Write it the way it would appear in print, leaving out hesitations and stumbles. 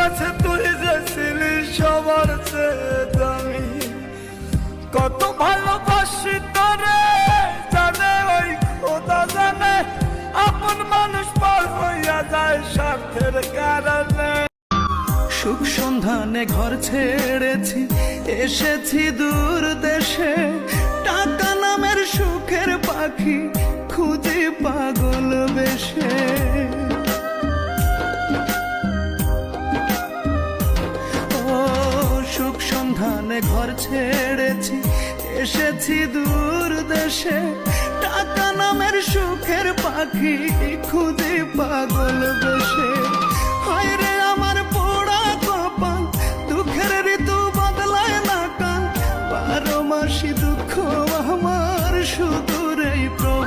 কাছে তুই যে ছিলি সবার চেয়ে দামি, কত ভালোবাসি তোরে জানে ওই খোদা জানে, আপন মানুষ পার হইয়া যায় স্বার্থের কারণে। সুখ সন্ধানে ঘর ছেড়েছি, এসেছি দূর দেশে, টাকা নামের সুখের পাখি খুঁজে পাগল বেশে। ও সুখ সন্ধানে ঘর ছেড়েছি, এসেছি দূর দেশে, টাকা নামের সুখের পাখি খুঁজে পাগল বেশে।